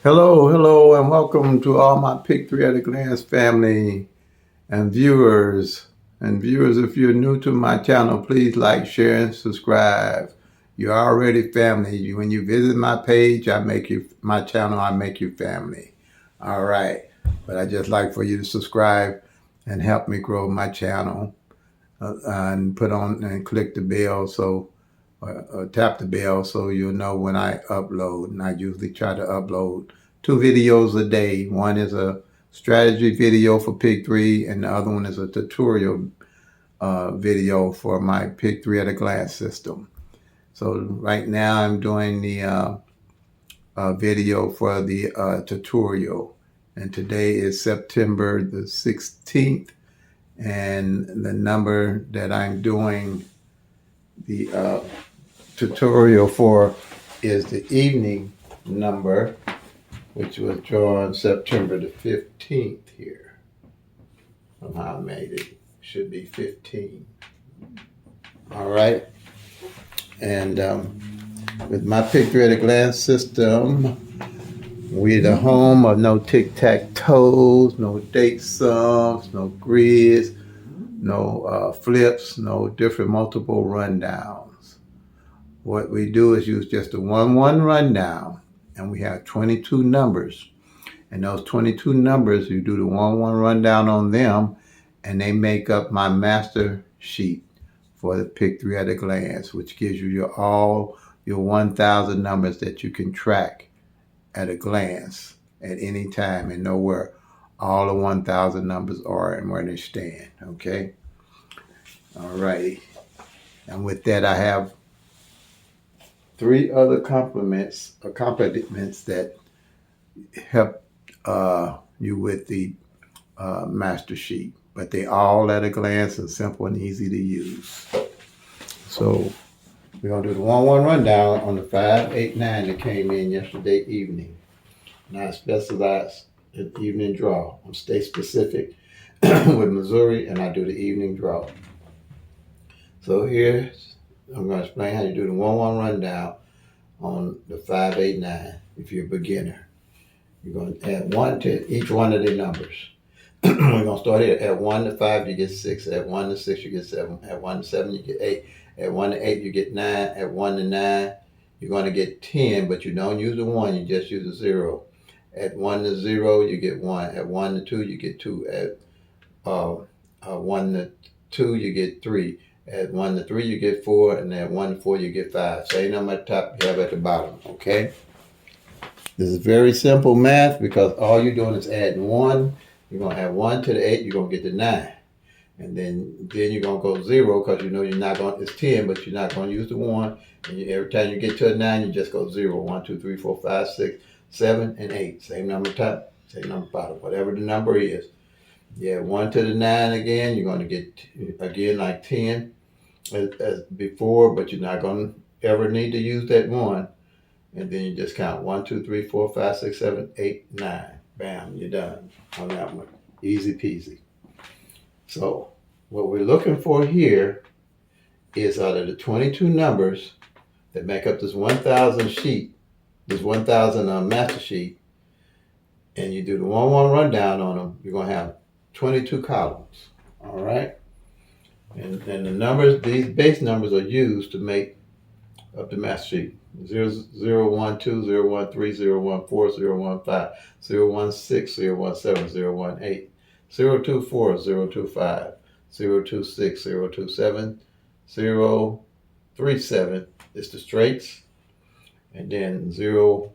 Hello, and welcome to all my Pick Three at a Glance family and viewers. And viewers, if you're new to my channel, please like, share, and subscribe. You're already family. When you visit my page, I make you my channel. I make you family. All right, but I just like for you to subscribe and help me grow my channel, and put on and click the bell tap the bell so you'll know when I upload. And I usually try to upload 2 videos a day. One is a strategy video for Pick 3, and the other one is a tutorial video for my Pick 3 at a glance system. So right now I'm doing the video for the tutorial. And today is September the 16th. And the number that I'm doing the tutorial for is the evening number, which was drawn September the 15th here. Somehow I made it. Should be 15. All right. And with my Pick Three at a Glance system, we're the home of no tic-tac-toes, no date sums, no grids, no flips, no different multiple rundowns. What we do is use just a 1-1 rundown, and we have 22 numbers. And those 22 numbers, you do the 1-1 rundown on them, and they make up my master sheet for the Pick Three at a Glance, which gives you all your 1,000 numbers that you can track at a glance at any time and know where all the 1,000 numbers are and where they stand. Okay? All righty. And with that, I have 3 other accompaniments that help you with the master sheet, but they all at a glance are simple and easy to use. So we're going to do the 1-1 rundown on the 5, 8, 9 that came in yesterday evening. Now I specialize in evening draw. I'm state specific with Missouri, and I do the evening draw. So here I'm going to explain how you do the 1-1 rundown on the 5, 8, 9 if you're a beginner. You're going to add 1 to each one of the numbers. We're going to start here. At 1 to 5, you get 6. At 1 to 6, you get 7. At 1 to 7, you get 8. At 1 to 8, you get 9. At 1 to 9, you're going to get 10, but you don't use a 1, you just use a 0. At 1 to 0, you get 1. At 1 to 2, you get 2. At 1 to 2, you get 3. At 1 to 3, you get 4. And at 1 to 4, you get 5. Same number at the top, you have at the bottom, okay? This is very simple math because all you're doing is adding 1. You're going to add 1 to the 8, you're going to get the 9. And then you're going to go 0 because you know you're not going, it's 10, but you're not going to use the 1. And every time you get to a 9, you just go 0. 1, 2, 3, 4, 5, 6, 7, and 8. Same number top, same number bottom, whatever the number is. Yeah, 1 to the 9 again, you're going to get, again, like 10 as before, but you're not going to ever need to use that 1. And then you just count 1, 2, 3, 4, 5, 6, 7, 8, 9. Bam, you're done on that one. Easy peasy. So what we're looking for here is out of the 22 numbers that make up this 1,000 sheet, this 1,000 master sheet, and you do the 1-1 rundown on them, you're going to have 22 columns. All right? And the numbers, these base numbers are used to make up the master sheet. 0, 0, 1, 2, 0, 1, 3, 0, 1, 4, 0, 1, 5, 0, 1, 6, 0, 1, 7, 0, 1, 8, 0, 2, 4, 0, 2, 5, 0, 2, 6, 0, 2, 7, 0, 3, 7 is the straights. And then 0,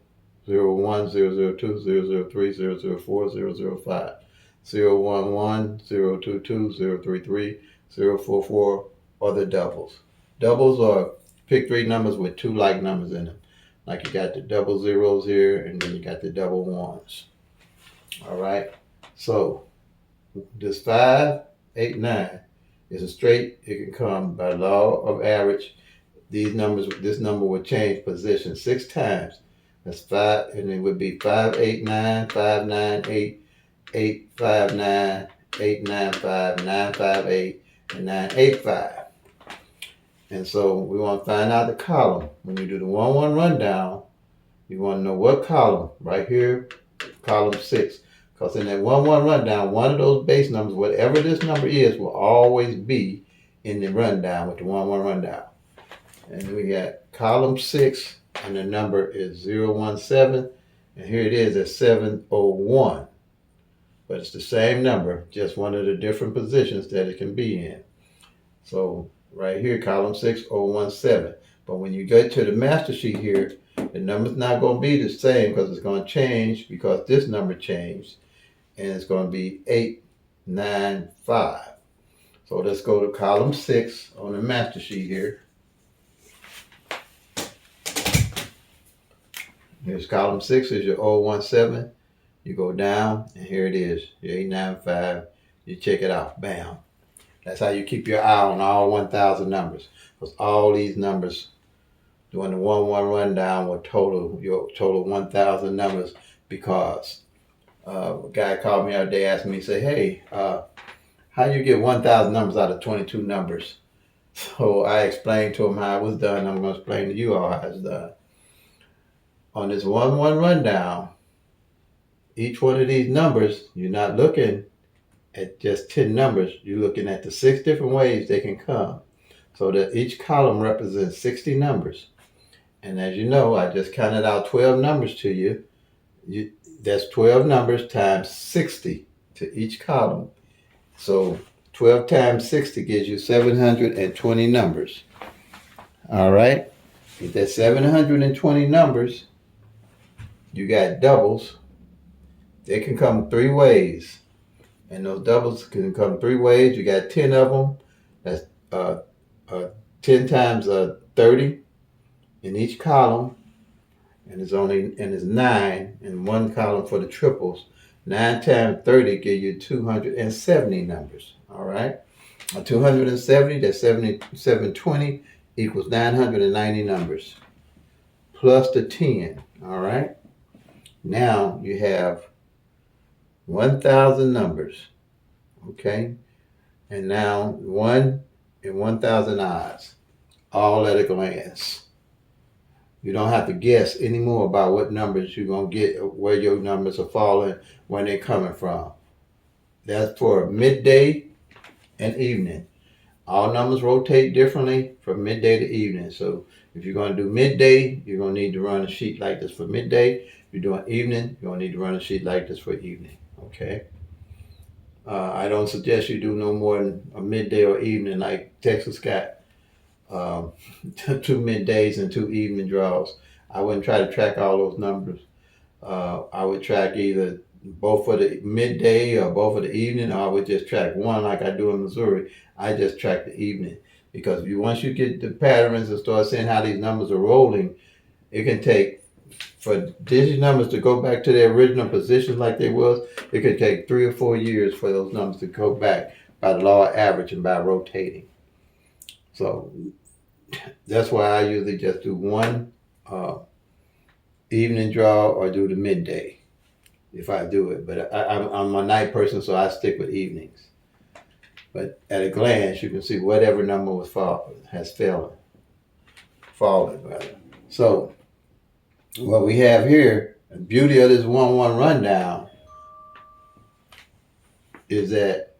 0, 1, 0, 0, 2, 0, 0, 3, 0, 0, 4, 0, 0, 5, 0, 1, 1, 0, 2, 2, 0, 3, 3, 0, 4, 4 are the doubles. Doubles are Pick 3 numbers with 2 like numbers in them. Like you got the double zeros here, and then you got the double ones. All right. So this 5, 8, 9 is a straight. It can come by law of average. These numbers, this number will change position 6 times. That's 5, and it would be 5, 8, 9, 5, 9, 8, 8, 5, 9, 8, 9, 5, 9, 5, 8, and 9, 8, 5. And so we want to find out the column. When you do the 1-1 rundown, You want to know what column. Right here, column 6. Because in that 1-1 rundown, one of those base numbers, whatever this number is, will always be in the rundown with the 1-1 rundown. And we got column 6, and the number is 017. And here it is at 701. But it's the same number, just one of the different positions that it can be in. So right here, column 6, 017. But when you get to the master sheet here, the number's not going to be the same because it's going to change because this number changed. And it's going to be 895. So let's go to column 6 on the master sheet here. Here's column 6 is your 017. You go down, and here it is, your 895. You check it out, bam. That's how you keep your eye on all 1,000 numbers. Because all these numbers, doing the 1-1 rundown will total your total 1,000 numbers. Because a guy called me the other day, asked me, say, hey, how do you get 1,000 numbers out of 22 numbers? So I explained to him how it was done. I'm going to explain to you all how it's done. On this 1-1 rundown, each one of these numbers, you're not looking at just 10 numbers. You're looking at the 6 different ways they can come. So that each column represents 60 numbers. And as you know, I just counted out 12 numbers to you. That's 12 numbers times 60 to each column. So 12 times 60 gives you 720 numbers. All right? With that 720 numbers, you got doubles. They can come 3 ways. And those doubles can come 3 ways. You got 10 of them. That's 10 times 30 in each column. And it's 9 in one column for the triples. 9 times 30 give you 270 numbers. All right? 270, that's 720 equals 990 numbers. Plus the 10. All right? Now you have 1,000 numbers. Okay? And now 1 in 1,000 odds. All at a glance. You don't have to guess anymore about what numbers you're going to get, where your numbers are falling, where they're coming from. That's for midday and evening. All numbers rotate differently from midday to evening. So if you're going to do midday, you're going to need to run a sheet like this for midday. If you're doing evening, you're going to need to run a sheet like this for evening. Okay? I don't suggest you do no more than a midday or evening like Texas got 2 middays and 2 evening draws. I wouldn't try to track all those numbers. I would track either both for the midday or both for the evening, or I would just track one like I do in Missouri. I just track the evening because once you get the patterns and start seeing how these numbers are rolling, it can take, for digit numbers to go back to their original positions like they was, it could take 3 or 4 years for those numbers to go back by the law of average and by rotating. So that's why I usually just do one evening draw or do the midday if I do it. But I'm a night person, so I stick with evenings. But at a glance, you can see whatever number was fallen rather. So what we have here, the beauty of this 1-1 rundown is that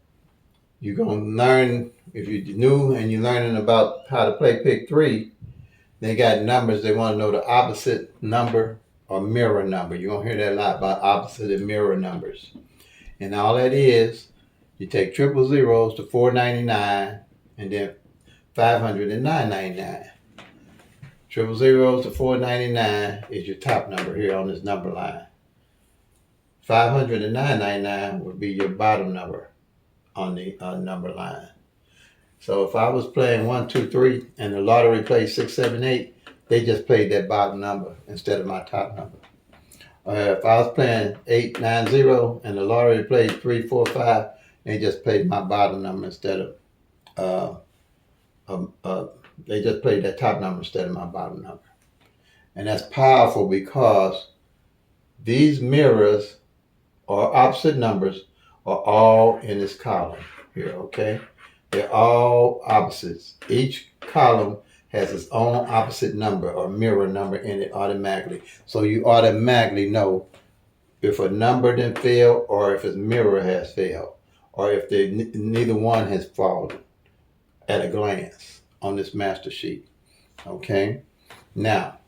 you're going to learn, if you're new and you're learning about how to play pick 3, they got numbers. They want to know the opposite number or mirror number. You're going to hear that a lot about opposite and mirror numbers. And all that is, you take triple zeros to 499 and then 500 and 999. Triple zeros to 499 is your top number here on this number line. 500 and 999 would be your bottom number on the number line. So if I was playing 1, 2, 3 and the lottery played 6, 7, 8, they just played that bottom number instead of my top number. If I was playing 8, 9, 0 and the lottery played 3, 4, 5, they just played my bottom number instead of they just played that top number instead of my bottom number. And that's powerful because these mirrors or opposite numbers are all in this column here, okay? They're all opposites. Each column has its own opposite number or mirror number in it automatically. So you automatically know if a number didn't fail or if its mirror has failed or if neither one has fallen at a glance on this master sheet. Okay? Now,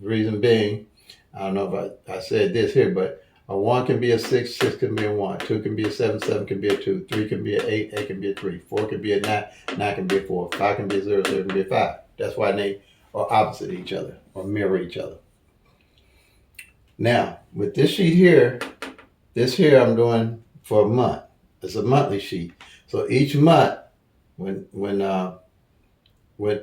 reason being, I don't know if I said this here, but a 1 can be a 6, 6 can be a 1, 2 can be a 7, 7 can be a 2, 3 can be a 8, 8 can be a 3, 4 can be a 9, 9 can be a 4, 5 can be a 0, 0 can be a 5. That's why they are opposite each other or mirror each other. Now, with this sheet here, this here I'm doing for a month. It's a monthly sheet. So each month, when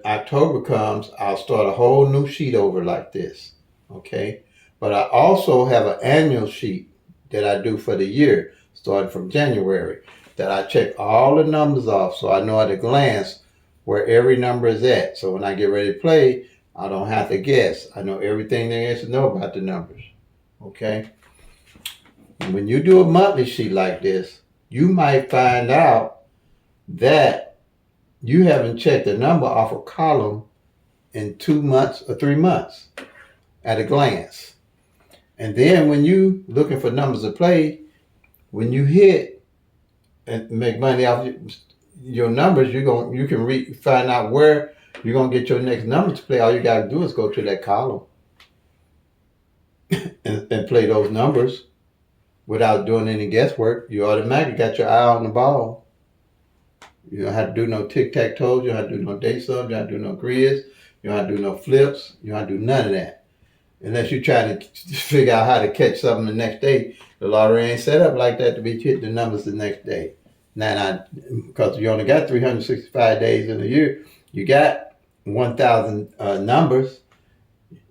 October comes, I'll start a whole new sheet over like this. Okay? But I also have an annual sheet that I do for the year, starting from January, that I check all the numbers off so I know at a glance where every number is at. So when I get ready to play, I don't have to guess. I know everything there is to know about the numbers. Okay? And when you do a monthly sheet like this, you might find out that you haven't checked the number off a column in 2 months or 3 months at a glance. And then when you looking for numbers to play, when you hit and make money off your numbers, you can find out where you're gonna get your next number to play. All you gotta do is go to that column and play those numbers without doing any guesswork. You automatically got your eye on the ball. You don't have to do no tic-tac-toes. You don't have to do no day sums. You don't have to do no grids. You don't have to do no flips. You don't have to do none of that. Unless you're trying to figure out how to catch something the next day. The lottery ain't set up like that to be hitting the numbers the next day. Now, because you only got 365 days in a year, you got 1,000 numbers,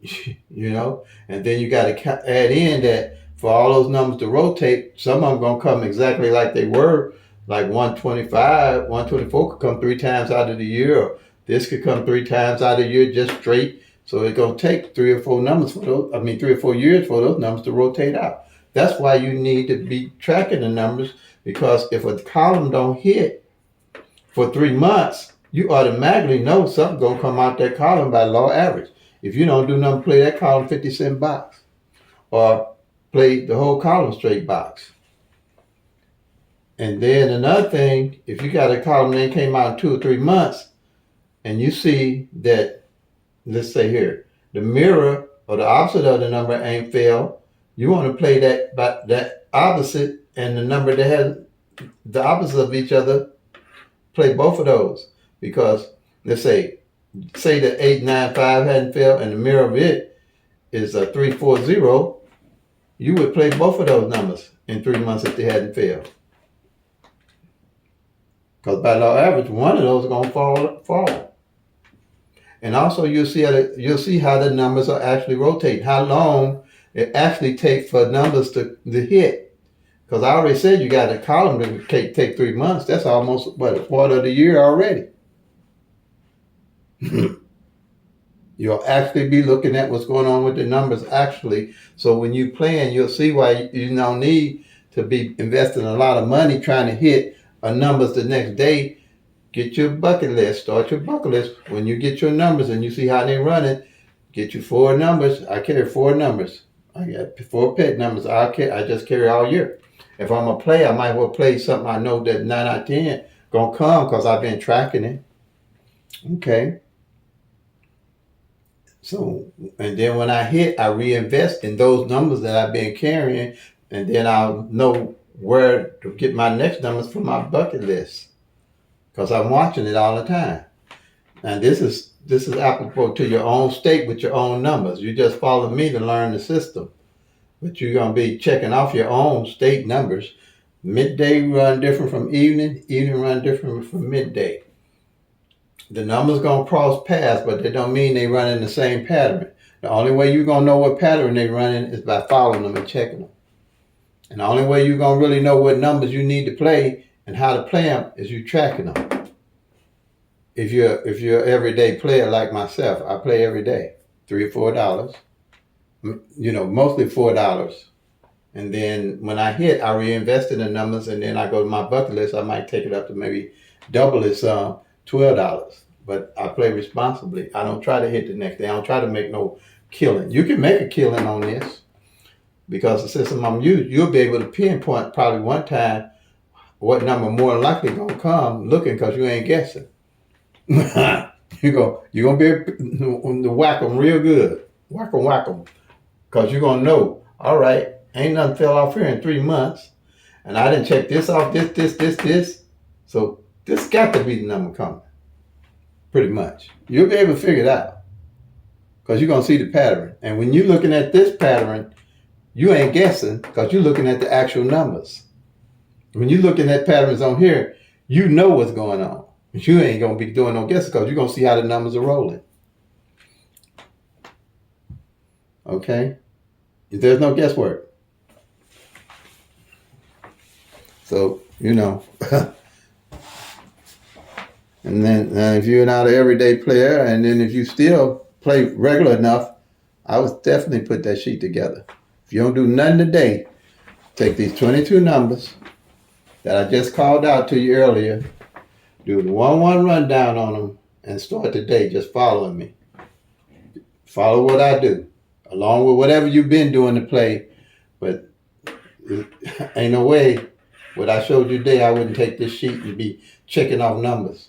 you know, and then you got to add in that for all those numbers to rotate, some of them going to come exactly like they were, like 125, 124 could come 3 times out of the year, or this could come 3 times out of the year just straight. So it's going to take 3 or 4 numbers for those, 3 or 4 years for those numbers to rotate out. That's why you need to be tracking the numbers, because if a column don't hit for 3 months, you automatically know something's going to come out that column by law average. If you don't do nothing, play that column 50-cent box or play the whole column straight box. And then another thing, if you got a column that came out in 2 or 3 months and you see that, let's say here, the mirror or the opposite of the number ain't failed, you want to play that opposite and the number that has the opposite of each other, play both of those. Because let's say that 895 hadn't failed and the mirror of it is a 340, you would play both of those numbers in 3 months if they hadn't failed. Because by law average, one of those is going to fall. And also you'll see how the numbers are actually rotating, how long it actually takes for numbers to hit. Because I already said you got a column that can take 3 months. That's almost, a quarter of the year already. You'll actually be looking at what's going on with the numbers actually. So when you plan, you'll see why you don't need to be investing a lot of money trying to hit a numbers the next day. Get your bucket list. Start your bucket list. When you get your numbers and you see how they're running, get you 4 numbers. I carry 4 numbers. I got 4 pet numbers. I just carry all year. If I'm a player, I might well play something I know that 9 out of 10 gonna come because I've been tracking it. Okay. So, and then when I hit, I reinvest in those numbers that I've been carrying, and then I'll know where to get my next numbers from my bucket list, because I'm watching it all the time. And this is applicable to your own state with your own numbers. You just follow me to learn the system, but you're gonna be checking off your own state numbers. Midday run different from evening. Evening run different from midday. The numbers gonna cross paths, but they don't mean they run in the same pattern. The only way you're gonna know what pattern they run in is by following them and checking them. And the only way you're gonna really know what numbers you need to play and how to play them is you tracking them. If you're an everyday player like myself, I play every day, $3 or $4. Mostly $4. And then when I hit, I reinvest in the numbers, and then I go to my bucket list. I might take it up to maybe double it some. $12. But I play responsibly. I don't try to hit the next day. I don't try to make no killing. You can make a killing on this because the system I'm using, you'll be able to pinpoint probably one time what number more likely gonna come looking because you ain't guessing. You're gonna be able to whack them real good. Whack them. Because you're gonna know, all right, ain't nothing fell off here in 3 months. And I didn't check this off, this. So this got to be the number coming. Pretty much. You'll be able to figure it out. Because you're going to see the pattern. And when you're looking at this pattern, you ain't guessing because you're looking at the actual numbers. When you're looking at patterns on here, you know what's going on. But you ain't going to be doing no guessing because you're going to see how the numbers are rolling. Okay? There's no guesswork. So, and then if you're not an everyday player, and then if you still play regular enough, I would definitely put that sheet together. If you don't do nothing today, take these 22 numbers that I just called out to you earlier, do the 1-1 rundown on them, and start today just following me. Follow what I do, along with whatever you've been doing to play, but ain't no way what I showed you today, I wouldn't take this sheet and be checking off numbers.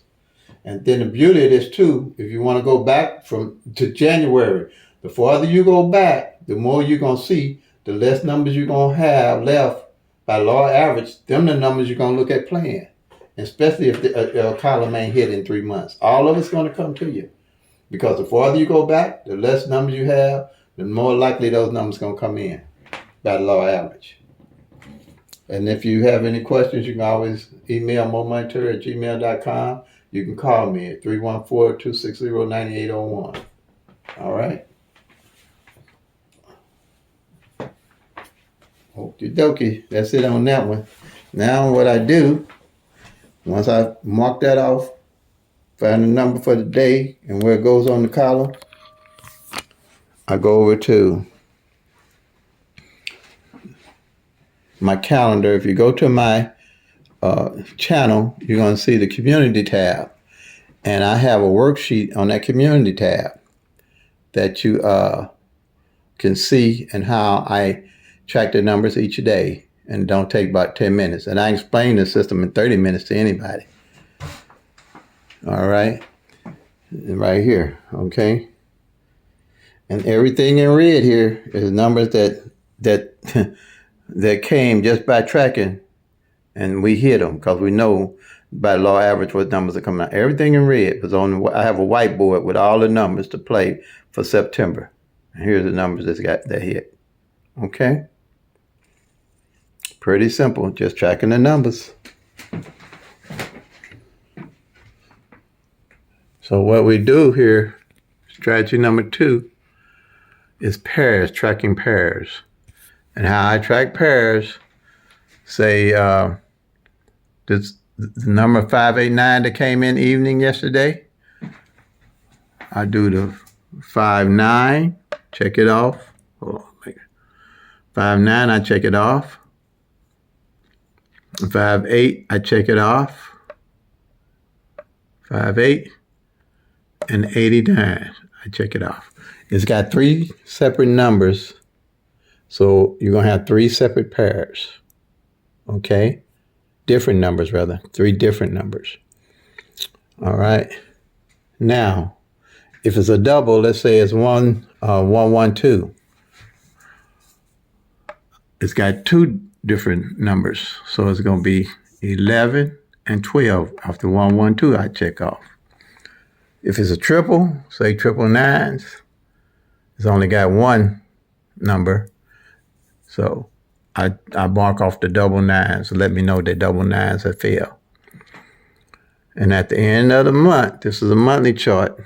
And then the beauty of this too, if you want to go back to January, the farther you go back, the more you're going to see, the less numbers you're going to have left by law average. Them the numbers you're going to look at playing, especially if the column ain't hit in 3 months. All of it's going to come to you. Because the farther you go back, the less numbers you have, the more likely those numbers going to come in by law average. And if you have any questions, you can always email momonitor@gmail.com. You can call me at 314-260-9801. All right? Okie dokie. That's it on that one. Now what I do, once I mark that off, find the number for the day and where it goes on the column, I go over to my calendar. If you go to my channel, you're going to see the community tab. And I have a worksheet on that community tab that you can see and how I track the numbers each day. And it don't take about 10 minutes. And I explain the system in 30 minutes to anybody. All right. Right here. Okay. And everything in red here is numbers that came just by tracking, and we hit them because we know by law average what numbers are coming out. Everything in red was on. I have a whiteboard with all the numbers to play for September. And here's the numbers that hit. Okay, pretty simple, just tracking the numbers. So what we do here, strategy number 2, is pairs, tracking pairs. And how I track pairs, say the number 589 that came in evening yesterday, I do the 5-9, check it off. 5-9, I check it off. 5-8, I check it off. 5-8 and 89, I check it off. It's got 3 separate numbers. So you're going to have 3 separate pairs, okay? Different numbers, rather. 3 different numbers. All right. Now, if it's a double, let's say it's 1, 1, 1, 2. It's got 2 different numbers. So it's going to be 11 and 12 off the 1, 1, 2 I check off. If it's a triple, say triple nines, it's only got 1 number. So I mark off the double nines to let me know that double nines have failed. And at the end of the month, this is a monthly chart,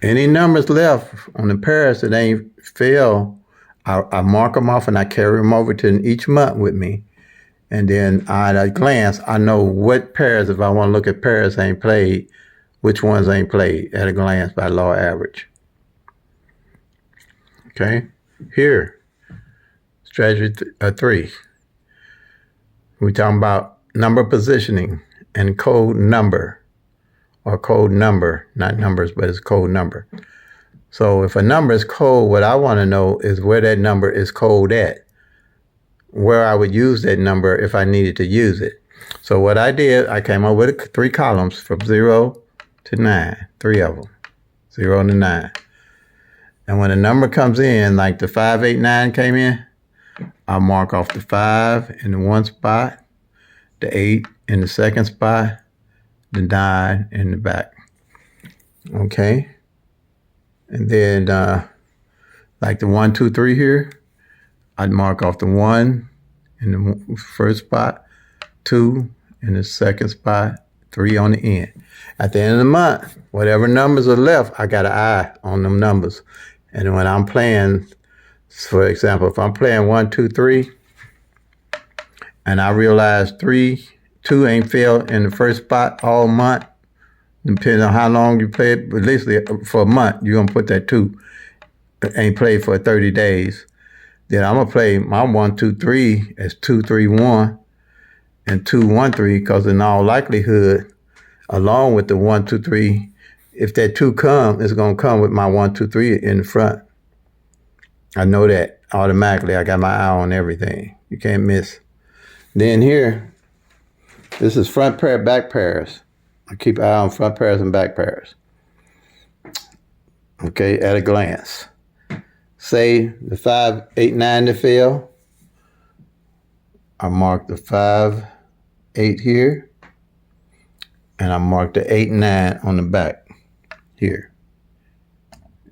any numbers left on the pairs that ain't failed, I mark them off and I carry them over to each month with me. And then at a glance, I know what pairs, if I want to look at pairs ain't played, which ones ain't played at a glance by law average. Okay, here. Strategy 3. We're talking about number positioning and code number. or code number, not numbers, but it's code number. So if a number is code, what I want to know is where that number is code at, where I would use that number if I needed to use it. So what I did, I came up with 3 columns from 0 to 9, 3 of them, 0 to 9. And when a number comes in, like the 589 came in, I mark off the 5 in the one spot, the 8 in the second spot, the 9 in the back. Okay. And then like the 1, 2, 3 here, I'd mark off the 1 in the first spot, 2 in the second spot, 3 on the end. At the end of the month, whatever numbers are left, I got an eye on them numbers. And when I'm playing, for example, if I'm playing 1, 2, 3, and I realize 2 ain't failed in the first spot all month, depending on how long you play it, but at least for a month, you're going to put that 2 ain't played for 30 days. Then I'm going to play my 1, 2, 3 as 2, 3, 1 and 2, 1, 3, because in all likelihood, along with the 1, 2, 3, if that 2 come, it's going to come with my 1, 2, 3 in the front. I know that automatically. I got my eye on everything. You can't miss. Then here, this is front pair, back pairs. I keep an eye on front pairs and back pairs. Okay, at a glance. Say the 5, 8, 9 to fail. I mark the 5, 8 here. And I mark the 8, 9 on the back here.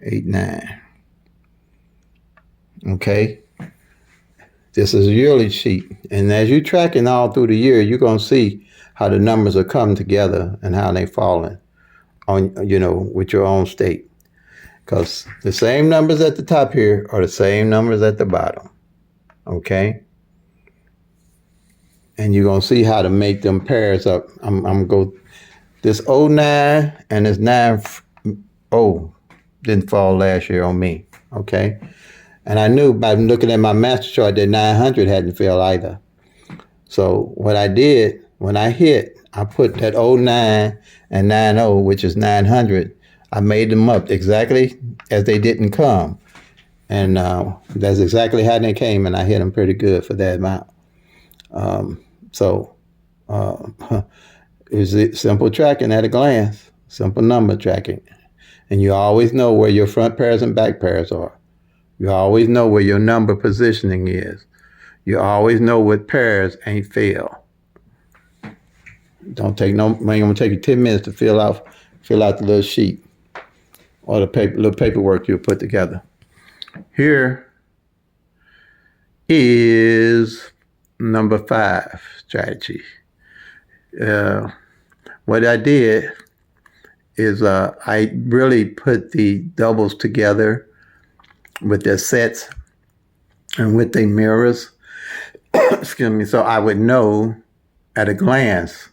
8, 9. Okay. This is a yearly sheet. And as you're tracking all through the year, you're going to see how the numbers are coming together and how they falling on, with your own state. Because the same numbers at the top here are the same numbers at the bottom. Okay? And you're going to see how to make them pairs up. I'm going to go, this 09 and this 90 didn't fall last year on me. Okay? And I knew by looking at my master chart that 900 hadn't failed either. So what I did, when I hit, I put that 09 and 90, which is 900, I made them up exactly as they didn't come. And that's exactly how they came, and I hit them pretty good for that amount. It's simple tracking at a glance, simple number tracking. And you always know where your front pairs and back pairs are. You always know where your number positioning is. You always know what pairs ain't fail. Don't take no, man, I'm gonna take you 10 minutes to fill out the little sheet or the little paperwork you put together. Here is number 5 strategy. What I did is I really put the doubles together with their sets and with their mirrors. Excuse me. So I would know at a glance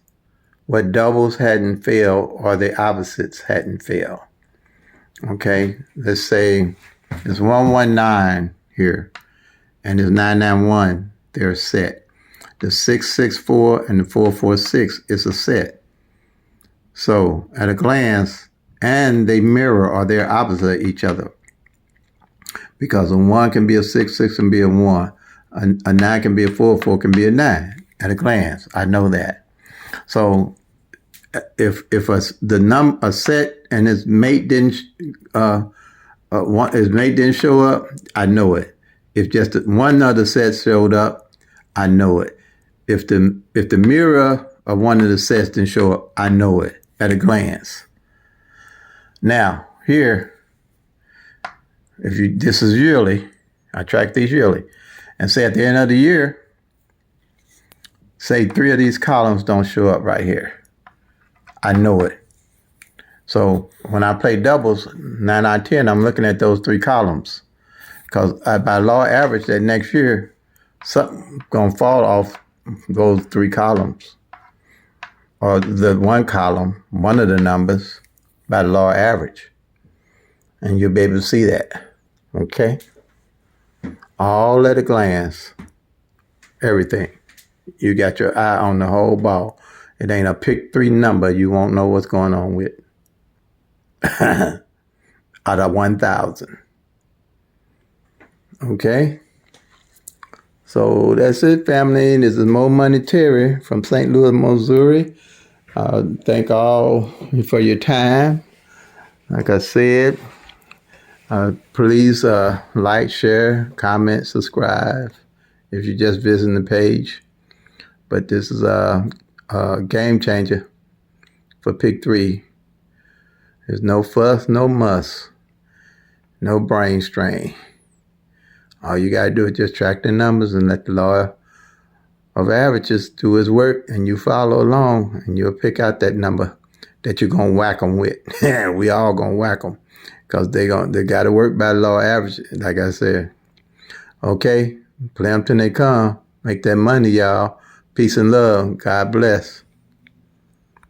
what doubles hadn't failed or the opposites hadn't failed. Okay, let's say there's 119 here and there's 991, they're a set. The 664 and the 446 is a set. So at a glance, and they mirror or they're opposite each other. Because a 1 can be a 6, 6 can be a 1. A 9 can be a 4, 4 can be a 9. At a glance, I know that. So if a set and its mate didn't show up, I know it. If just one other set showed up, I know it. If the mirror of one of the sets didn't show up, I know it at a glance. Now here, this is yearly. I track these yearly, and say at the end of the year, say 3 of these columns don't show up right here. I know it. So when I play doubles, 9 out of 10, I'm looking at those 3 columns. Because by law average, that next year, something's going to fall off those 3 columns. Or the one column, one of the numbers, by the law average. And you'll be able to see that. Okay? All at a glance. Everything. You got your eye on the whole ball. It ain't a pick 3 number you won't know what's going on with. Out of 1,000. Okay? So that's it, family. This is Mo Money Terry from St. Louis, Missouri. Thank all for your time. Like I said, please like, share, comment, subscribe if you're just visiting the page. But this is a game changer for pick 3. There's no fuss, no muss, no brain strain. All you got to do is just track the numbers and let the law of averages do his work, and you follow along, and you'll pick out that number that you're going to whack them with. We all going to whack them because they got to work by the law of averages, like I said. Okay, play them till they come. Make that money, y'all. Peace and love. God bless.